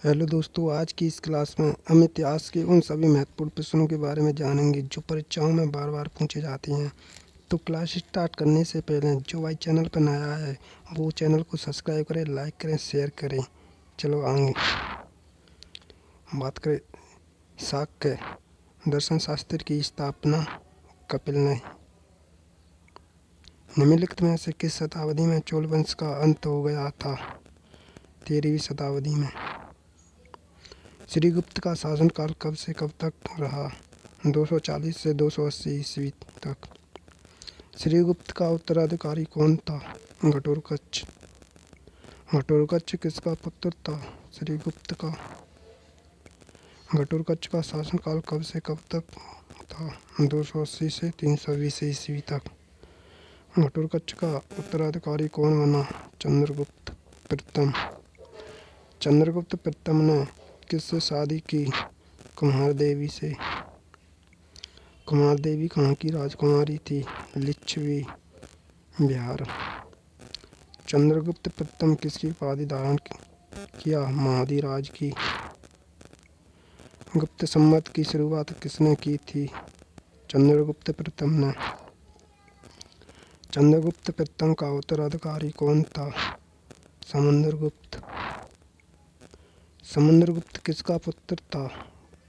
Hello दोस्तों, आज की इस क्लास में हम इतिहास के उन सभी महत्वपूर्ण प्रश्नों के बारे में जानेंगे जो परीक्षाओं में बार बार पूछे जाते हैं। तो क्लास स्टार्ट करने से पहले जो भाई चैनल पर नया है वो चैनल को सब्सक्राइब करें, लाइक करें, शेयर करें। चलो आगे बात करें। शाक्य दर्शन शास्त्र की स्थापना कपिल ने। निम्नलिखित में से किस शताब्दी में चोल वंश का अंत हो गया था? 13वीं शताब्दी में। श्रीगुप्त का शासनकाल कब से कब तक रहा? 240 से 280 ईस्वी तक। श्रीगुप्त का उत्तराधिकारी कौन था? घटोत्कच। घटोत्कच किसका पुत्र था? श्रीगुप्त का। घटोत्कच का शासनकाल कब से कब तक था? 280 से 320 ईस्वी तक। घटोत्कच का उत्तराधिकारी कौन बना? चंद्रगुप्त प्रथम। चंद्रगुप्त प्रथम ने किससे शादी की? कुमार देवी से। कुमार देवी कहाँ की राजकुमारी थी? लिच्छवी बिहार। चंद्रगुप्त प्रथम किसकी उपाधि धारण किया? महाधिराज की। गुप्त संवत की शुरुआत किसने की थी? चंद्रगुप्त प्रथम ने। चंद्रगुप्त प्रथम का उत्तराधिकारी कौन था? समुद्रगुप्त। समुद्रगुप्त किसका पुत्र था?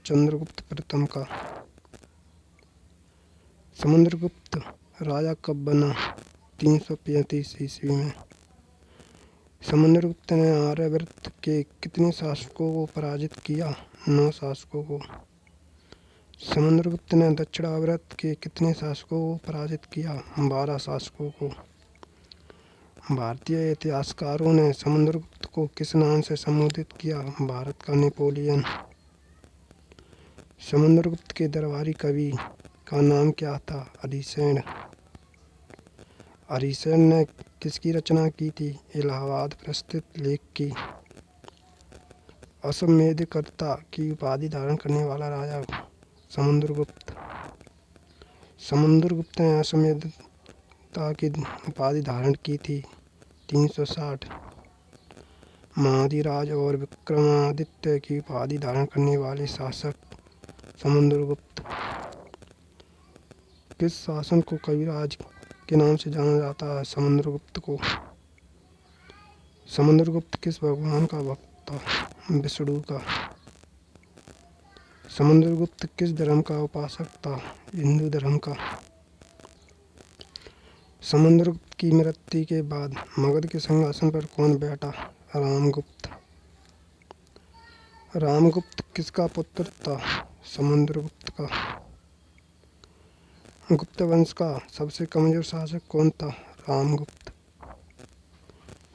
चंद्रगुप्त प्रथम का। समुद्रगुप्त राजा कब बना? 335 ईस्वी में। समुद्रगुप्त ने आर्यावर्त के कितने शासकों को पराजित किया? 9 शासकों को। समुद्रगुप्त ने दक्षिणावर्त के कितने शासकों को पराजित किया? 12 शासकों को। भारतीय इतिहासकारों ने समुद्रगुप्त को किस नाम से संबोधित किया? भारत का नेपोलियन। समुद्रगुप्त के दरबारी कवि का नाम क्या था? हरिसेन। हरिसेन ने किसकी रचना की थी? इलाहाबाद प्रस्थित लेख की। अश्वमेधकर्ता की उपाधि धारण करने वाला राजा समुद्रगुप्त। समुद्रगुप्त ने अश्वमेधता की उपाधि धारण की थी 360। महाधिराज और विक्रमादित्य की उपाधि धारण करने वाले शासक समुद्रगुप्त। किस शासन को कविराज के नाम से जाना जाता है? समुद्रगुप्त को। समुद्रगुप्त किस भगवान का भक्त था? विष्णु का। समुद्रगुप्त किस धर्म का उपासक था? हिंदू धर्म का। समुद्रगुप्त की मृत्यु के बाद मगध के सिंहासन पर कौन बैठा? रामगुप्त। रामगुप्त किसका पुत्र था? समुद्रगुप्त का। गुप्त वंश का सबसे कमजोर शासक कौन था? रामगुप्त।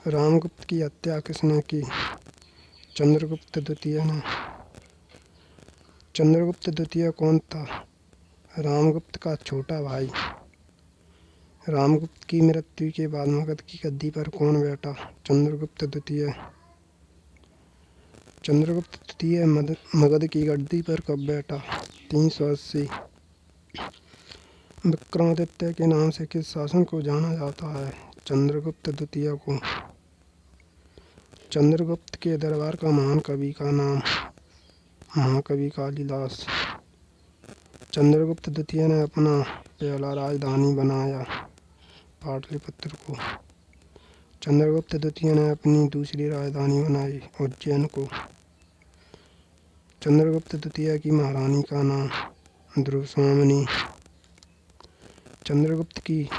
रामगुप्त की हत्या किसने की? चंद्रगुप्त द्वितीय ने। चंद्रगुप्त द्वितीय कौन था? रामगुप्त का छोटा भाई। रामगुप्त की मृत्यु के बाद मगध की गद्दी पर कौन बैठा? चंद्रगुप्त द्वितीय। चंद्रगुप्त द्वितीय मगध की गद्दी पर कब बैठा? 380। विक्रमादित्य के नाम से किस शासन को जाना जाता है? चंद्रगुप्त द्वितीय को। चंद्रगुप्त के दरबार का महान कवि का नाम? महाकवि कालिदास। चंद्रगुप्त द्वितीय ने अपना पहला राजधानी बनाया पाटलिपुत्र को। चंद्रगुप्त द्वितीय ने अपनी दूसरी राजधानी बनाई उज्जैन को। चंद्रगुप्त द्वितीय की महारानी का नाम द्रुसवामिनी। चंद्रगुप्त की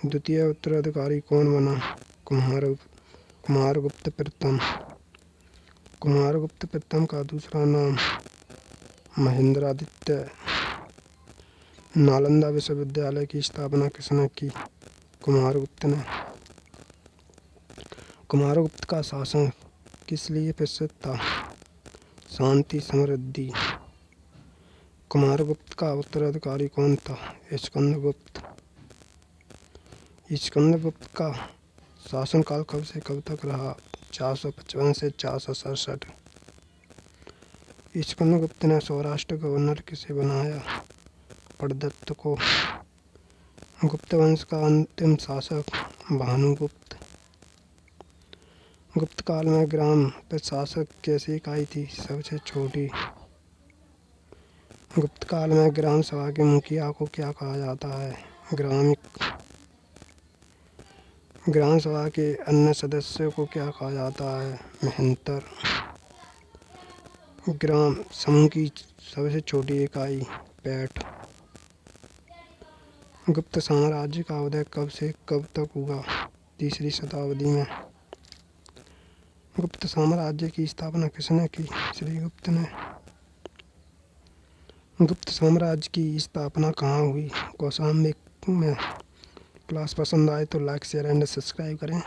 द्वितीय उत्तराधिकारी कौन बना? कुमारगुप्त प्रथम। कुमारगुप्त प्रथम का दूसरा नाम महेंद्रादित्य। नालंदा विश्वविद्यालय की स्थापना किसने की? कुमारगुप्त ने। कुमारगुप्त का शासन किस लिए प्रसिद्ध था? शांति समृद्धि। कुमारगुप्त का उत्तराधिकारी कौन था? स्कंदगुप्त। स्कंदगुप्त का शासनकाल कब से कब तक रहा? 455 से 467। स्कंदगुप्त ने सौराष्ट्र गवर्नर किसे बनाया? प्रदत्त को। गुप्त वंश का अंतिम शासक भानुगुप्त। गुप्त काल में ग्राम प्रशासक कैसी इकाई थी? सबसे छोटी। गुप्त काल में ग्राम सभा के मुखिया को क्या कहा जाता है? ग्रामिक। ग्राम सभा के अन्य सदस्यों को क्या कहा जाता है? महंतर। ग्राम समूह की सबसे छोटी इकाई पैठ। गुप्त साम्राज्य का उदय कब से कब तक हुआ? 3री शताब्दी में। गुप्त साम्राज्य की स्थापना किसने की? श्रीगुप्त ने। गुप्त साम्राज्य की स्थापना कहाँ हुई? कौशाम्बी में। क्लास पसंद आए तो लाइक शेयर एंड सब्सक्राइब करें।